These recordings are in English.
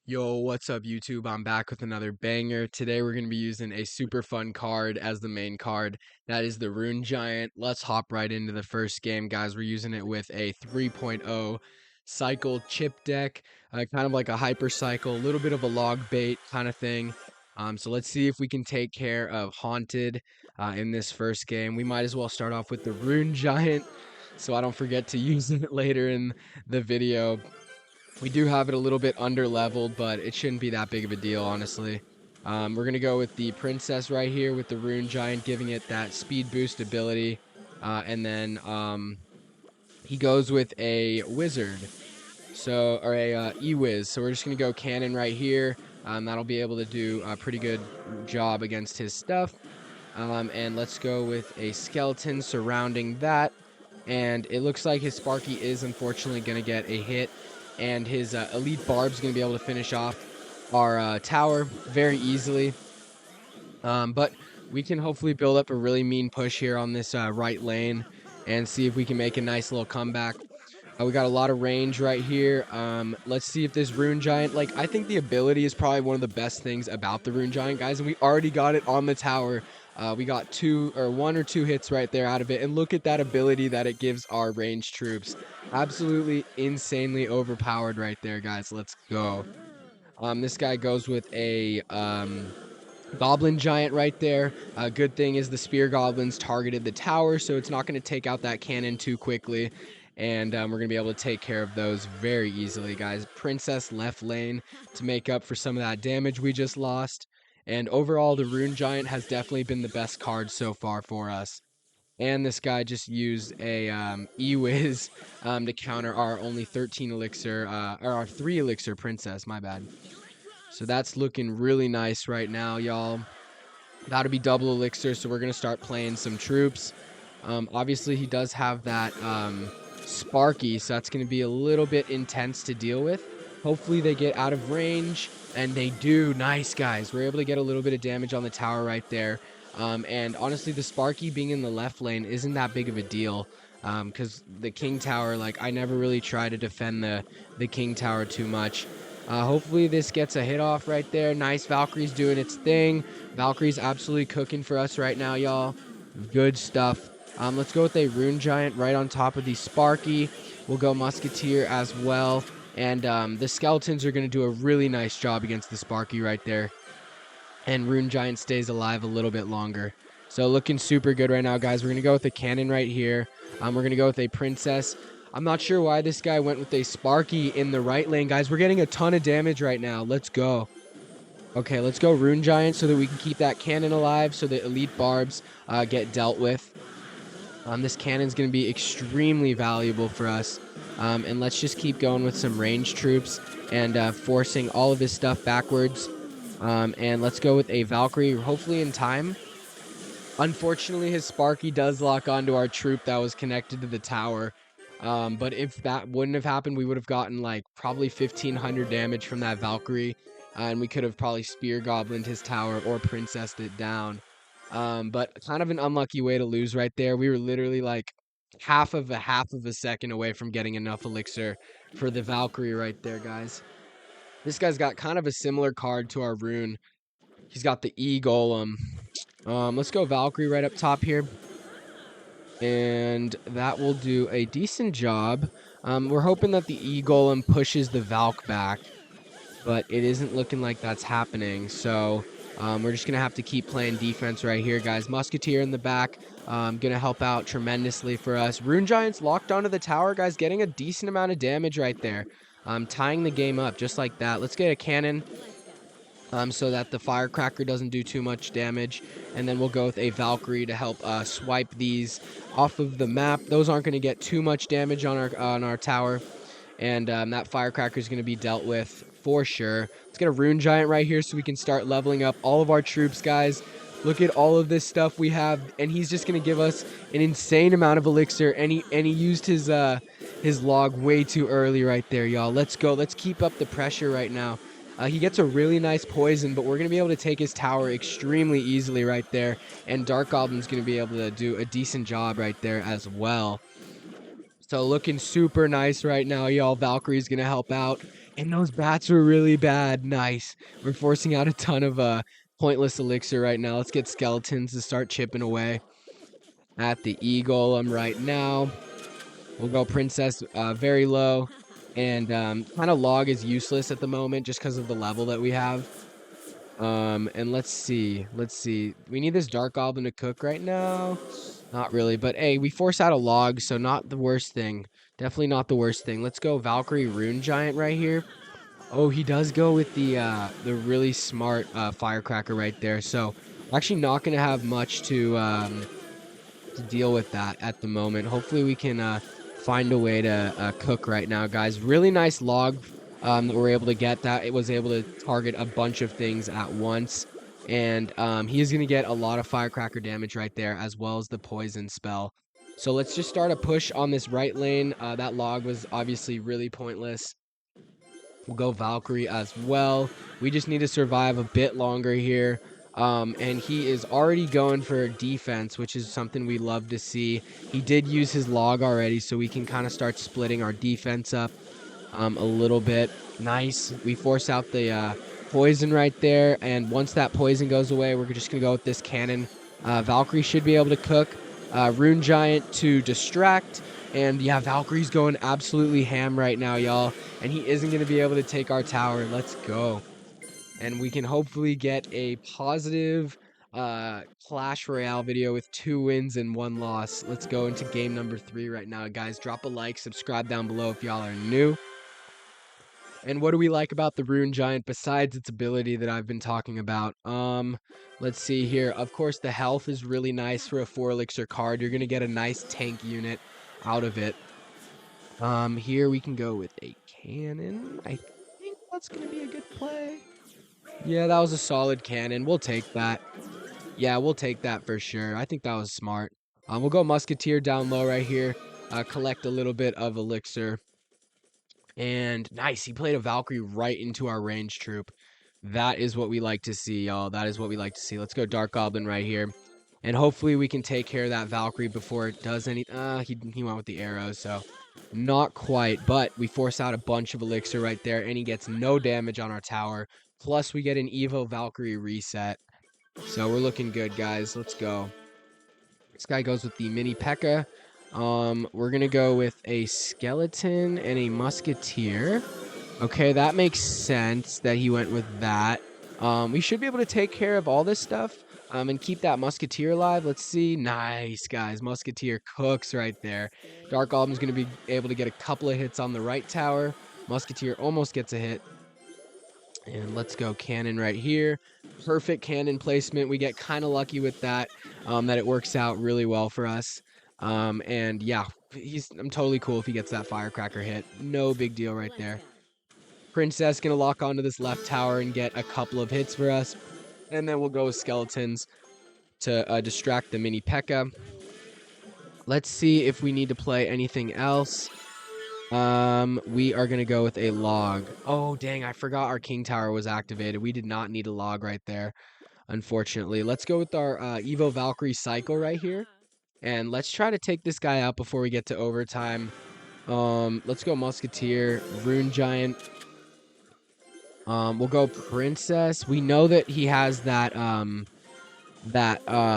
Yo, what's up YouTube? I'm back with another banger. Today we're going to be using a super fun card as the main card. That is the Rune Giant. Let's hop right into the first game, guys. We're using it with a 3.0 cycle chip deck, kind of like a hyper cycle, a little bit of a log bait kind of thing. So let's see if we can take care of Haunted in this first game. We might as well start off with the Rune Giant so I don't forget to use it later in the video. We do have it a little bit under leveled, but it shouldn't be that big of a deal, honestly. We're going to go with the Princess right here with the Rune Giant, giving it that speed boost ability. And then he goes with a Wizard, or a E-Wiz. So we're just going to go Cannon right here. That'll be able to do a pretty good job against his stuff. And let's go with a Skeleton surrounding that. And it looks like his Sparky is unfortunately going to get a hit. And his Elite Barb's going to be able to finish off our tower very easily. But we can hopefully build up a really mean push here on this right lane and see if we can make a nice little comeback. We got a lot of range right here. Let's see if this Rune Giant, like, I think the ability is probably one of the best things about the Rune Giant, guys, and we already got it on the tower. We got one or two hits right there out of it, and look at that ability that it gives our ranged troops. Absolutely insanely overpowered right there, guys. Let's go. This guy goes with a Goblin Giant right there. Good thing is the Spear Goblins targeted the tower, so it's not going to take out that cannon too quickly. And we're going to be able to take care of those very easily, guys. Princess left lane to make up for some of that damage we just lost. And overall, the Rune Giant has definitely been the best card so far for us. And this guy just used a E-Wiz to counter our only 13 elixir, or our 3 elixir Princess, my bad. So that's looking really nice right now, y'all. That'll be double elixir, so we're going to start playing some troops. Obviously, he does have that Sparky, so that's going to be a little bit intense to deal with. Hopefully, they get out of range, and they do. Nice, guys. We're able to get a little bit of damage on the tower right there. And honestly, the Sparky being in the left lane isn't that big of a deal, because the King Tower, like, I never really try to defend the King Tower too much. Hopefully this gets a hit off right there. Nice. Valkyrie's doing its thing. Valkyrie's absolutely cooking for us right now, y'all. Good stuff. Let's go with a Rune Giant right on top of the Sparky. We'll go Musketeer as well. And the Skeletons are going to do a really nice job against the Sparky right there. And Rune Giant stays alive a little bit longer. So looking super good right now, guys. We're going to go with a Cannon right here. We're going to go with a Princess. I'm not sure why this guy went with a Sparky in the right lane, guys. We're getting a ton of damage right now. Let's go. Okay, let's go Rune Giant so that we can keep that cannon alive so that Elite Barbs get dealt with. This cannon's going to be extremely valuable for us. And let's just keep going with some ranged troops and forcing all of his stuff backwards. And let's go with a Valkyrie, hopefully in time. Unfortunately, his Sparky does lock onto our troop that was connected to the tower. But if that wouldn't have happened, we would have gotten like probably 1,500 damage from that Valkyrie. And we could have probably Spear Goblined his tower or Princessed it down. But kind of an unlucky way to lose right there. We were literally like half of a second away from getting enough elixir for the Valkyrie right there, guys. This guy's got kind of a similar card to our Rune. He's got the E-Golem. Let's go Valkyrie right up top here. And that will do a decent job. We're hoping that the E-Golem pushes the Valk back, but it isn't looking like that's happening. So we're just going to have to keep playing defense right here, guys. Musketeer in the back, going to help out tremendously for us. Rune Giant's locked onto the tower, guys, getting a decent amount of damage right there. Tying the game up just like that. Let's get a cannon. So that the Firecracker doesn't do too much damage. And then we'll go with a Valkyrie to help swipe these off of the map. Those aren't going to get too much damage on our tower. And that Firecracker is going to be dealt with for sure. Let's get a Rune Giant right here so we can start leveling up all of our troops, guys. Look at all of this stuff we have. And he's just going to give us an insane amount of elixir. And he used his log way too early right there, y'all. Let's go. Let's keep up the pressure right now. He gets a really nice poison, but we're going to be able to take his tower extremely easily right there. And Dark Goblin's going to be able to do a decent job right there as well. So looking super nice right now, y'all. Valkyrie's going to help out. And those bats were really bad. Nice. We're forcing out a ton of pointless elixir right now. Let's get skeletons to start chipping away at the e-golem right now. We'll go princess very low. And kind of log is useless at the moment just because of the level that we have. And let's see. We need this dark goblin to cook right now. Not really, but hey, we force out a log, so not the worst thing. Definitely not the worst thing. Let's go Valkyrie Rune Giant right here. Oh, he does go with the really smart firecracker right there. So we're actually not gonna have much to deal with that at the moment. Hopefully we can find a way to cook right now, guys. Really nice log that we're able to get. That it was able to target a bunch of things at once. And he is going to get a lot of firecracker damage right there, as well as the poison spell. So let's just start a push on this right lane. That log was obviously really pointless. We'll go Valkyrie as well. We just need to survive a bit longer here. And he is already going for defense, which is something we love to see. He did use his log already, so we can kind of start splitting our defense up a little bit. Nice. We force out the poison right there, and once that poison goes away, we're just going to go with this cannon. Valkyrie should be able to cook. Rune Giant to distract. And yeah, Valkyrie's going absolutely ham right now, y'all. And he isn't going to be able to take our tower. Let's go. And we can hopefully get a positive Clash Royale video with 2 wins and 1 loss. Let's go into game number 3 right now, guys. Drop a like, subscribe down below if y'all are new. And what do we like about the Rune Giant besides its ability that I've been talking about? Let's see here. Of course, the health is really nice for a 4 elixir card. You're going to get a nice tank unit out of it. Here we can go with a cannon. I think that's going to be a good play. Yeah, that was a solid cannon. We'll take that. Yeah, we'll take that for sure. I think that was smart. We'll go Musketeer down low right here. Collect a little bit of elixir. And nice, he played a Valkyrie right into our range troop. That is what we like to see, y'all. That is what we like to see. Let's go Dark Goblin right here. And hopefully we can take care of that Valkyrie before it does any... he went with the arrows, so... Not quite, but we force out a bunch of elixir right there, and he gets no damage on our tower. Plus, we get an Evo Valkyrie reset. So we're looking good, guys. Let's go. This guy goes with the mini P.E.K.K.A. We're going to go with a skeleton and a musketeer. Okay, that makes sense that he went with that. We should be able to take care of all this stuff and keep that musketeer alive. Let's see. Nice, guys. Musketeer cooks right there. Dark Goblin's going to be able to get a couple of hits on the right tower. Musketeer almost gets a hit. And let's go cannon right here. Perfect cannon placement. We get kind of lucky with that, that it works out really well for us. And yeah, I'm totally cool if he gets that firecracker hit. No big deal right there. Princess gonna lock onto this left tower and get a couple of hits for us. And then we'll go with skeletons to distract the mini P.E.K.K.A. Let's see if we need to play anything else. We are gonna go with a log. Oh, dang, I forgot our king tower was activated. We did not need a log right there, unfortunately. Let's go with our Evo Valkyrie cycle right here. And let's try to take this guy out before we get to overtime. Let's go Musketeer, Rune Giant. We'll go Princess. We know that he has that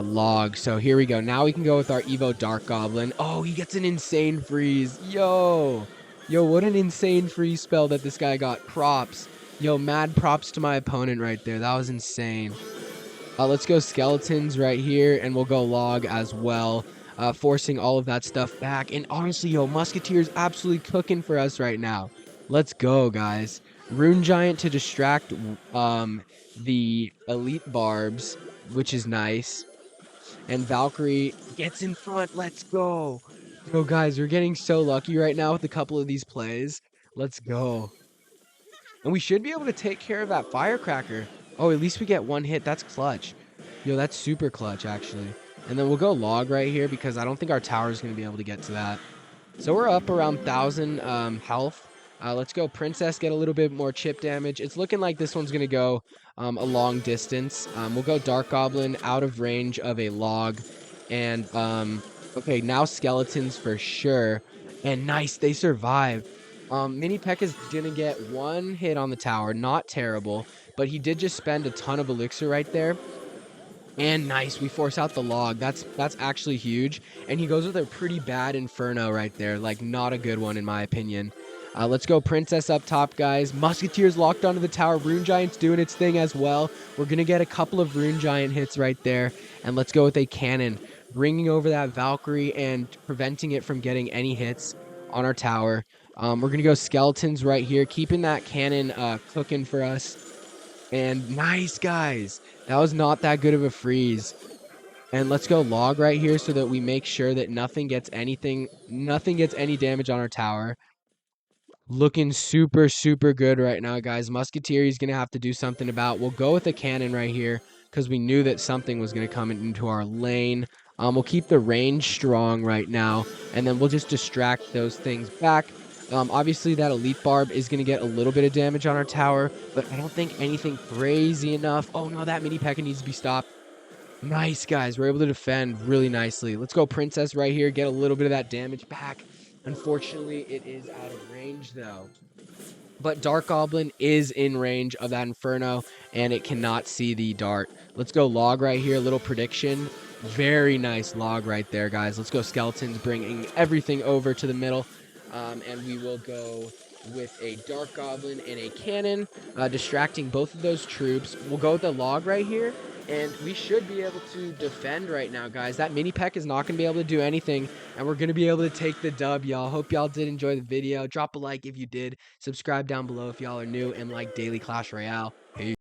log. So here we go. Now we can go with our Evo Dark Goblin. Oh, he gets an insane freeze. Yo, what an insane freeze spell that this guy got. Props. Yo, mad props to my opponent right there. That was insane. Let's go skeletons right here, and we'll go log as well, forcing all of that stuff back. And honestly, yo, Musketeer's absolutely cooking for us right now. Let's go, guys. Rune Giant to distract the elite barbs, which is nice. And Valkyrie gets in front. Let's go. Yo, guys, we're getting so lucky right now with a couple of these plays. Let's go. And we should be able to take care of that firecracker. Oh, at least we get 1 hit. That's clutch. Yo, that's super clutch, actually. And then we'll go log right here because I don't think our tower is going to be able to get to that. So we're up around 1,000 health. Let's go Princess, get a little bit more chip damage. It's looking like this one's going to go a long distance. We'll go Dark Goblin out of range of a log. And, okay, now skeletons for sure. And nice, they survive. Mini Peck is gonna get one hit on the tower, not terrible, but he did just spend a ton of elixir right there. And nice, we force out the log. That's actually huge. And he goes with a pretty bad Inferno right there. Like, not a good one in my opinion. Let's go Princess up top, guys. Musketeers locked onto the tower. Rune Giant's doing its thing as well. We're going to get a couple of Rune Giant hits right there. And let's go with a cannon, bringing over that Valkyrie and preventing it from getting any hits on our tower. We're going to go Skeletons right here, keeping that cannon cooking for us. And nice, guys. That was not that good of a freeze. And let's go log right here so that we make sure that nothing gets any damage on our tower. Looking super, super good right now, guys. Musketeer is going to have to do something about. We'll go with a cannon right here because we knew that something was going to come into our lane. We'll keep the range strong right now, and then we'll just distract those things back. Obviously, that Elite Barb is going to get a little bit of damage on our tower, but I don't think anything crazy enough. Oh, no, that Mini P.E.K.K.A needs to be stopped. Nice, guys. We're able to defend really nicely. Let's go Princess right here, get a little bit of that damage back. Unfortunately, it is out of range, though. But Dark Goblin is in range of that Inferno, and it cannot see the dart. Let's go log right here, little prediction. Very nice log right there, guys. Let's go Skeletons, bringing everything over to the middle. And we will go with a Dark Goblin and a Cannon, distracting both of those troops. We'll go with a log right here, and we should be able to defend right now, guys. That Mini Peck is not going to be able to do anything, and we're going to be able to take the dub, y'all. Hope y'all did enjoy the video. Drop a like if you did. Subscribe down below if y'all are new and like daily Clash Royale. Peace.